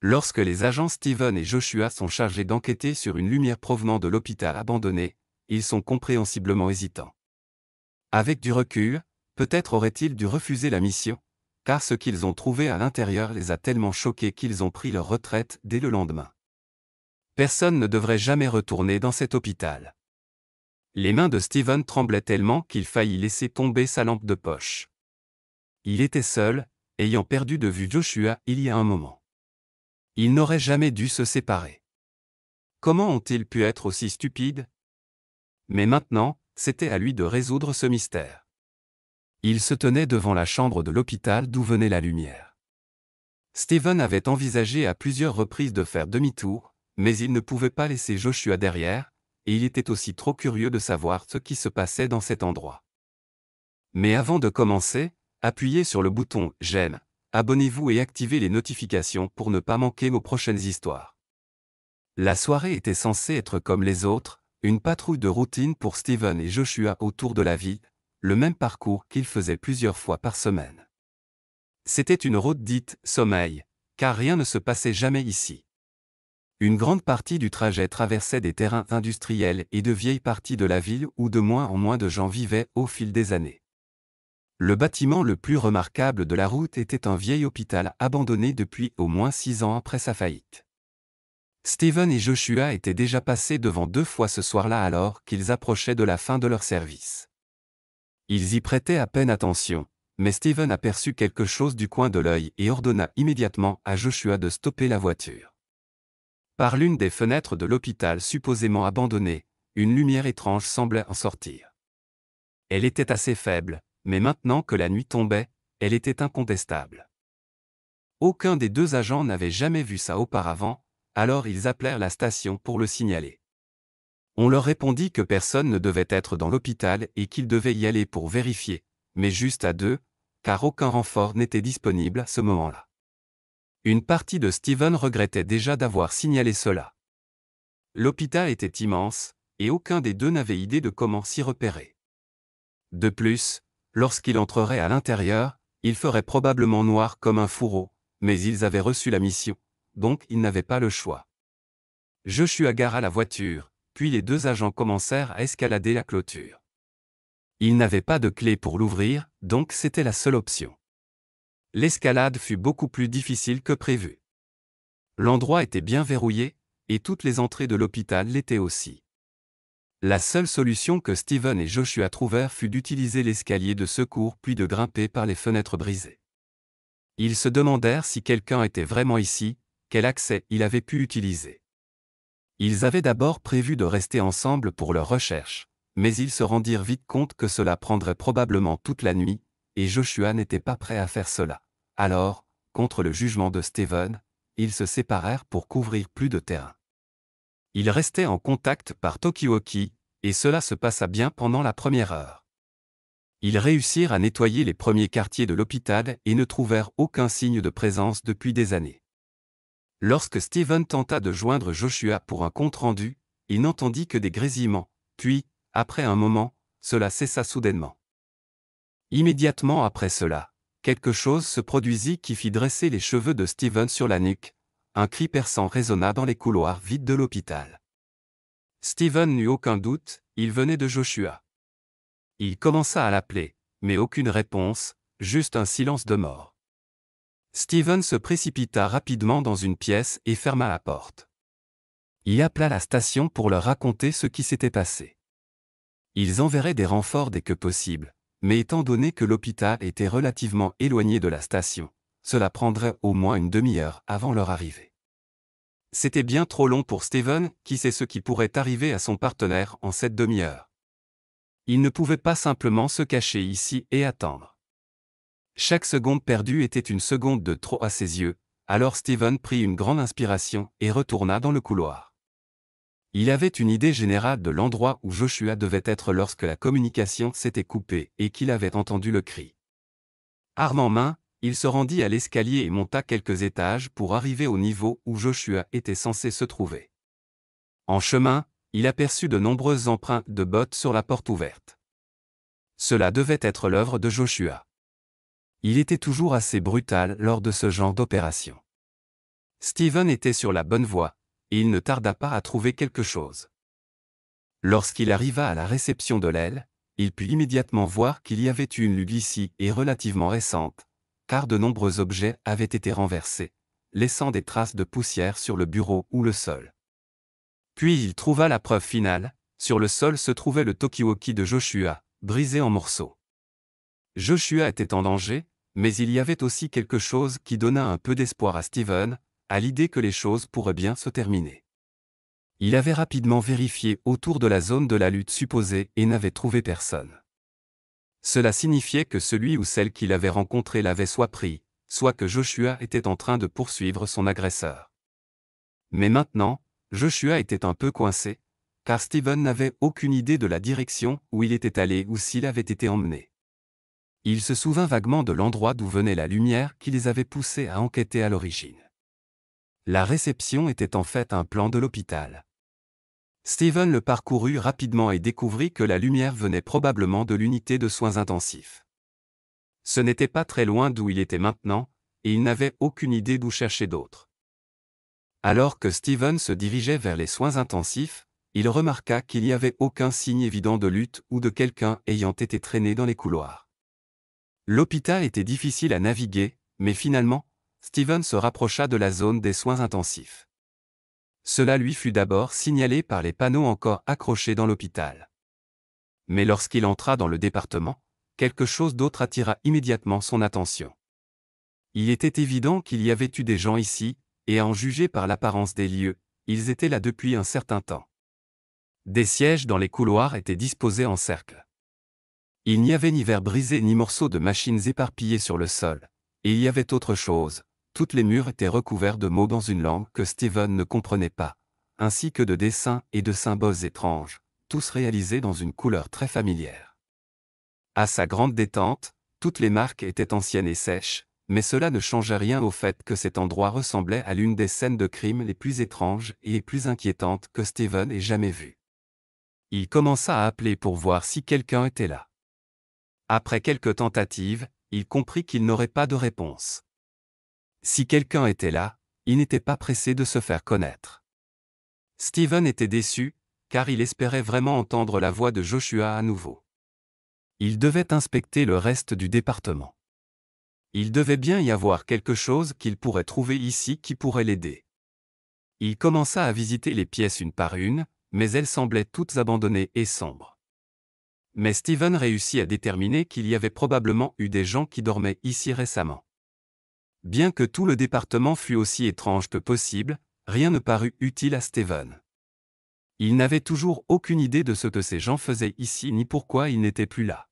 Lorsque les agents Steven et Joshua sont chargés d'enquêter sur une lumière provenant de l'hôpital abandonné, ils sont compréhensiblement hésitants. Avec du recul, peut-être auraient-ils dû refuser la mission, car ce qu'ils ont trouvé à l'intérieur les a tellement choqués qu'ils ont pris leur retraite dès le lendemain. Personne ne devrait jamais retourner dans cet hôpital. Les mains de Steven tremblaient tellement qu'il faillit laisser tomber sa lampe de poche. Il était seul, ayant perdu de vue Joshua il y a un moment. Ils n'auraient jamais dû se séparer. Comment ont-ils pu être aussi stupides? Mais maintenant, c'était à lui de résoudre ce mystère. Il se tenait devant la chambre de l'hôpital d'où venait la lumière. Steven avait envisagé à plusieurs reprises de faire demi-tour, mais il ne pouvait pas laisser Joshua derrière, et il était aussi trop curieux de savoir ce qui se passait dans cet endroit. Mais avant de commencer, appuyez sur le bouton « J'aime », abonnez-vous et activez les notifications pour ne pas manquer nos prochaines histoires. La soirée était censée être comme les autres, une patrouille de routine pour Steven et Joshua autour de la ville, le même parcours qu'ils faisaient plusieurs fois par semaine. C'était une route dite « sommeil », car rien ne se passait jamais ici. Une grande partie du trajet traversait des terrains industriels et de vieilles parties de la ville où de moins en moins de gens vivaient au fil des années. Le bâtiment le plus remarquable de la route était un vieil hôpital abandonné depuis au moins 6 ans après sa faillite. Steven et Joshua étaient déjà passés devant 2 fois ce soir-là alors qu'ils approchaient de la fin de leur service. Ils y prêtaient à peine attention, mais Steven aperçut quelque chose du coin de l'œil et ordonna immédiatement à Joshua de stopper la voiture. Par l'une des fenêtres de l'hôpital supposément abandonné, une lumière étrange semblait en sortir. Elle était assez faible, mais maintenant que la nuit tombait, elle était incontestable. Aucun des 2 agents n'avait jamais vu ça auparavant, alors ils appelèrent la station pour le signaler. On leur répondit que personne ne devait être dans l'hôpital et qu'ils devaient y aller pour vérifier, mais juste à 2, car aucun renfort n'était disponible à ce moment-là. Une partie de Steven regrettait déjà d'avoir signalé cela. L'hôpital était immense, et aucun des 2 n'avait idée de comment s'y repérer. De plus, lorsqu'il entrerait à l'intérieur, il ferait probablement noir comme un fourreau, mais ils avaient reçu la mission, donc ils n'avaient pas le choix. Joshua gara la voiture, puis les 2 agents commencèrent à escalader la clôture. Ils n'avaient pas de clé pour l'ouvrir, donc c'était la seule option. L'escalade fut beaucoup plus difficile que prévu. L'endroit était bien verrouillé, et toutes les entrées de l'hôpital l'étaient aussi. La seule solution que Steven et Joshua trouvèrent fut d'utiliser l'escalier de secours puis de grimper par les fenêtres brisées. Ils se demandèrent si quelqu'un était vraiment ici, quel accès il avait pu utiliser. Ils avaient d'abord prévu de rester ensemble pour leur recherche, mais ils se rendirent vite compte que cela prendrait probablement toute la nuit, et Joshua n'était pas prêt à faire cela. Alors, contre le jugement de Steven, ils se séparèrent pour couvrir plus de terrain. Ils restaient en contact par talkie-walkie, et cela se passa bien pendant la première heure. Ils réussirent à nettoyer les premiers quartiers de l'hôpital et ne trouvèrent aucun signe de présence depuis des années. Lorsque Steven tenta de joindre Joshua pour un compte-rendu, il n'entendit que des grésillements, puis, après un moment, cela cessa soudainement. Immédiatement après cela, quelque chose se produisit qui fit dresser les cheveux de Steven sur la nuque, un cri perçant résonna dans les couloirs vides de l'hôpital. Steven n'eut aucun doute, il venait de Joshua. Il commença à l'appeler, mais aucune réponse, juste un silence de mort. Steven se précipita rapidement dans une pièce et ferma la porte. Il appela la station pour leur raconter ce qui s'était passé. Ils enverraient des renforts dès que possible, mais étant donné que l'hôpital était relativement éloigné de la station, cela prendrait au moins une demi-heure avant leur arrivée. C'était bien trop long pour Steven, qui sait ce qui pourrait arriver à son partenaire en cette demi-heure. Il ne pouvait pas simplement se cacher ici et attendre. Chaque seconde perdue était une seconde de trop à ses yeux, alors Steven prit une grande inspiration et retourna dans le couloir. Il avait une idée générale de l'endroit où Joshua devait être lorsque la communication s'était coupée et qu'il avait entendu le cri. Arme en main, il se rendit à l'escalier et monta quelques étages pour arriver au niveau où Joshua était censé se trouver. En chemin, il aperçut de nombreuses empreintes de bottes sur la porte ouverte. Cela devait être l'œuvre de Joshua. Il était toujours assez brutal lors de ce genre d'opération. Steven était sur la bonne voie, et il ne tarda pas à trouver quelque chose. Lorsqu'il arriva à la réception de l'aile, il put immédiatement voir qu'il y avait eu une lutte ici et relativement récente, car de nombreux objets avaient été renversés, laissant des traces de poussière sur le bureau ou le sol. Puis il trouva la preuve finale, sur le sol se trouvait le talkie-walkie de Joshua, brisé en morceaux. Joshua était en danger, mais il y avait aussi quelque chose qui donna un peu d'espoir à Steven, à l'idée que les choses pourraient bien se terminer. Il avait rapidement vérifié autour de la zone de la lutte supposée et n'avait trouvé personne. Cela signifiait que celui ou celle qu'il avait rencontré l'avait soit pris, soit que Joshua était en train de poursuivre son agresseur. Mais maintenant, Joshua était un peu coincé, car Steven n'avait aucune idée de la direction où il était allé ou s'il avait été emmené. Il se souvint vaguement de l'endroit d'où venait la lumière qui les avait poussés à enquêter à l'origine. La réception était en fait un plan de l'hôpital. Steven le parcourut rapidement et découvrit que la lumière venait probablement de l'unité de soins intensifs. Ce n'était pas très loin d'où il était maintenant, et il n'avait aucune idée d'où chercher d'autres. Alors que Steven se dirigeait vers les soins intensifs, il remarqua qu'il n'y avait aucun signe évident de lutte ou de quelqu'un ayant été traîné dans les couloirs. L'hôpital était difficile à naviguer, mais finalement, Steven se rapprocha de la zone des soins intensifs. Cela lui fut d'abord signalé par les panneaux encore accrochés dans l'hôpital. Mais lorsqu'il entra dans le département, quelque chose d'autre attira immédiatement son attention. Il était évident qu'il y avait eu des gens ici, et à en juger par l'apparence des lieux, ils étaient là depuis un certain temps. Des sièges dans les couloirs étaient disposés en cercle. Il n'y avait ni verres brisés ni morceaux de machines éparpillés sur le sol, et il y avait autre chose. Toutes les murs étaient recouverts de mots dans une langue que Steven ne comprenait pas, ainsi que de dessins et de symboles étranges, tous réalisés dans une couleur très familière. À sa grande détente, toutes les marques étaient anciennes et sèches, mais cela ne changeait rien au fait que cet endroit ressemblait à l'une des scènes de crime les plus étranges et les plus inquiétantes que Steven ait jamais vues. Il commença à appeler pour voir si quelqu'un était là. Après quelques tentatives, il comprit qu'il n'aurait pas de réponse. Si quelqu'un était là, il n'était pas pressé de se faire connaître. Steven était déçu, car il espérait vraiment entendre la voix de Joshua à nouveau. Il devait inspecter le reste du département. Il devait bien y avoir quelque chose qu'il pourrait trouver ici qui pourrait l'aider. Il commença à visiter les pièces une par une, mais elles semblaient toutes abandonnées et sombres. Mais Steven réussit à déterminer qu'il y avait probablement eu des gens qui dormaient ici récemment. Bien que tout le département fût aussi étrange que possible, rien ne parut utile à Steven. Il n'avait toujours aucune idée de ce que ces gens faisaient ici ni pourquoi ils n'étaient plus là.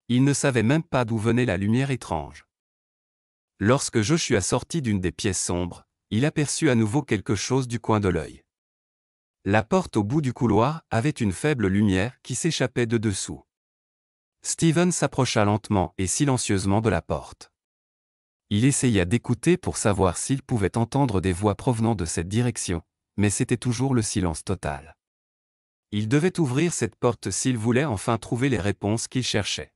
Il ne savait même pas d'où venait la lumière étrange. Lorsque Joshua sortit d'une des pièces sombres, il aperçut à nouveau quelque chose du coin de l'œil. La porte au bout du couloir avait une faible lumière qui s'échappait de dessous. Steven s'approcha lentement et silencieusement de la porte. Il essaya d'écouter pour savoir s'il pouvait entendre des voix provenant de cette direction, mais c'était toujours le silence total. Il devait ouvrir cette porte s'il voulait enfin trouver les réponses qu'il cherchait.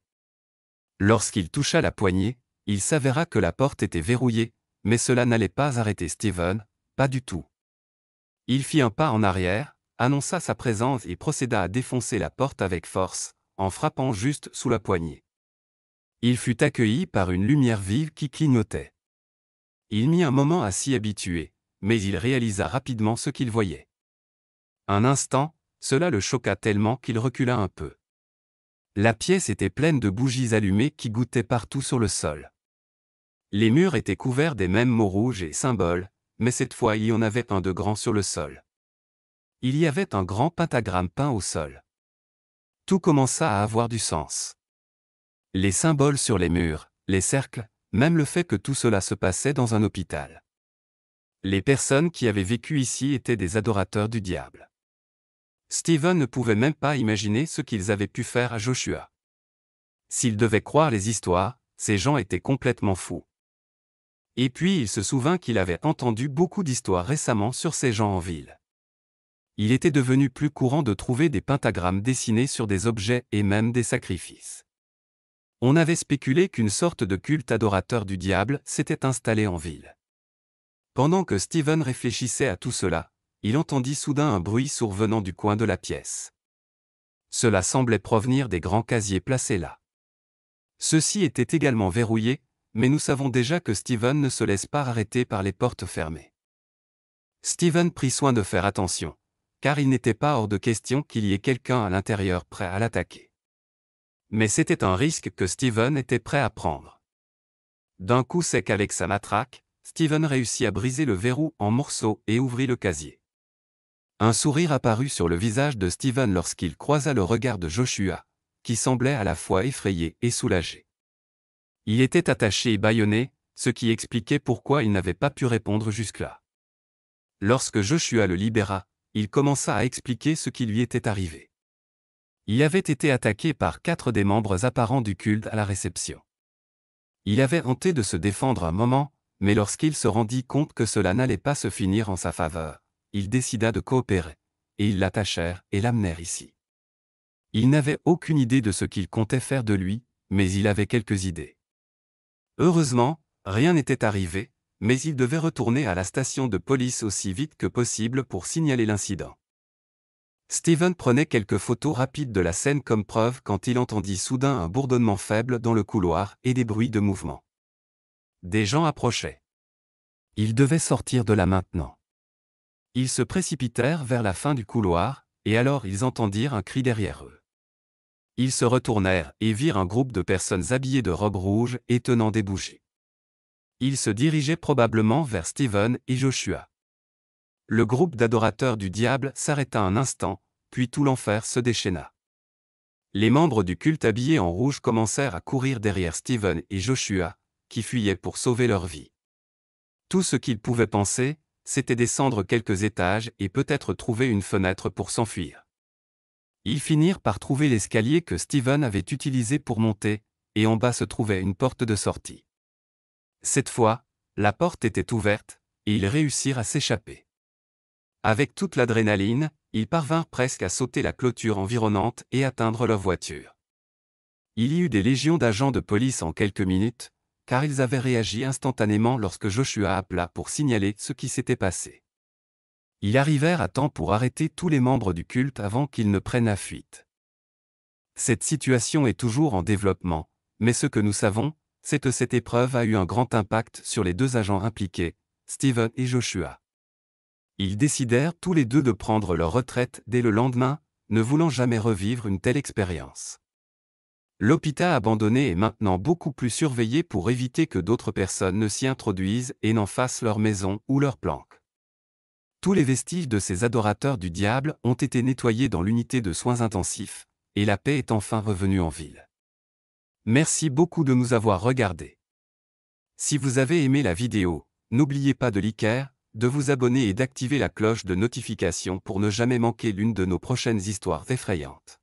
Lorsqu'il toucha la poignée, il s'avéra que la porte était verrouillée, mais cela n'allait pas arrêter Steven, pas du tout. Il fit un pas en arrière, annonça sa présence et procéda à défoncer la porte avec force, en frappant juste sous la poignée. Il fut accueilli par une lumière vive qui clignotait. Il mit un moment à s'y habituer, mais il réalisa rapidement ce qu'il voyait. Un instant, cela le choqua tellement qu'il recula un peu. La pièce était pleine de bougies allumées qui gouttaient partout sur le sol. Les murs étaient couverts des mêmes mots rouges et symboles, mais cette fois il y en avait un de grand sur le sol. Il y avait un grand pentagramme peint au sol. Tout commença à avoir du sens. Les symboles sur les murs, les cercles, même le fait que tout cela se passait dans un hôpital. Les personnes qui avaient vécu ici étaient des adorateurs du diable. Steven ne pouvait même pas imaginer ce qu'ils avaient pu faire à Joshua. S'il devait croire les histoires, ces gens étaient complètement fous. Et puis il se souvint qu'il avait entendu beaucoup d'histoires récemment sur ces gens en ville. Il était devenu plus courant de trouver des pentagrammes dessinés sur des objets et même des sacrifices. On avait spéculé qu'une sorte de culte adorateur du diable s'était installé en ville. Pendant que Steven réfléchissait à tout cela, il entendit soudain un bruit sourd venant du coin de la pièce. Cela semblait provenir des grands casiers placés là. Ceux-ci étaient également verrouillés, mais nous savons déjà que Steven ne se laisse pas arrêter par les portes fermées. Steven prit soin de faire attention, car il n'était pas hors de question qu'il y ait quelqu'un à l'intérieur prêt à l'attaquer. Mais c'était un risque que Steven était prêt à prendre. D'un coup sec avec sa matraque, Steven réussit à briser le verrou en morceaux et ouvrit le casier. Un sourire apparut sur le visage de Steven lorsqu'il croisa le regard de Joshua, qui semblait à la fois effrayé et soulagé. Il était attaché et bâillonné, ce qui expliquait pourquoi il n'avait pas pu répondre jusque-là. Lorsque Joshua le libéra, il commença à expliquer ce qui lui était arrivé. Il avait été attaqué par 4 des membres apparents du culte à la réception. Il avait tenté de se défendre un moment, mais lorsqu'il se rendit compte que cela n'allait pas se finir en sa faveur, il décida de coopérer, et ils l'attachèrent et l'amenèrent ici. Il n'avait aucune idée de ce qu'ils comptaient faire de lui, mais il avait quelques idées. Heureusement, rien n'était arrivé, mais il devait retourner à la station de police aussi vite que possible pour signaler l'incident. Steven prenait quelques photos rapides de la scène comme preuve quand il entendit soudain un bourdonnement faible dans le couloir et des bruits de mouvement. Des gens approchaient. Ils devaient sortir de là maintenant. Ils se précipitèrent vers la fin du couloir, et alors ils entendirent un cri derrière eux. Ils se retournèrent et virent un groupe de personnes habillées de robes rouges et tenant des bougies. Ils se dirigeaient probablement vers Steven et Joshua. Le groupe d'adorateurs du diable s'arrêta un instant, puis tout l'enfer se déchaîna. Les membres du culte habillés en rouge commencèrent à courir derrière Steven et Joshua, qui fuyaient pour sauver leur vie. Tout ce qu'ils pouvaient penser, c'était descendre quelques étages et peut-être trouver une fenêtre pour s'enfuir. Ils finirent par trouver l'escalier que Steven avait utilisé pour monter, et en bas se trouvait une porte de sortie. Cette fois, la porte était ouverte, et ils réussirent à s'échapper. Avec toute l'adrénaline, ils parvinrent presque à sauter la clôture environnante et atteindre leur voiture. Il y eut des légions d'agents de police en quelques minutes, car ils avaient réagi instantanément lorsque Joshua appela pour signaler ce qui s'était passé. Ils arrivèrent à temps pour arrêter tous les membres du culte avant qu'ils ne prennent la fuite. Cette situation est toujours en développement, mais ce que nous savons, c'est que cette épreuve a eu un grand impact sur les 2 agents impliqués, Steven et Joshua. Ils décidèrent tous les 2 de prendre leur retraite dès le lendemain, ne voulant jamais revivre une telle expérience. L'hôpital abandonné est maintenant beaucoup plus surveillé pour éviter que d'autres personnes ne s'y introduisent et n'en fassent leur maison ou leur planque. Tous les vestiges de ces adorateurs du diable ont été nettoyés dans l'unité de soins intensifs, et la paix est enfin revenue en ville. Merci beaucoup de nous avoir regardés. Si vous avez aimé la vidéo, n'oubliez pas de liker, de vous abonner et d'activer la cloche de notification pour ne jamais manquer l'une de nos prochaines histoires effrayantes.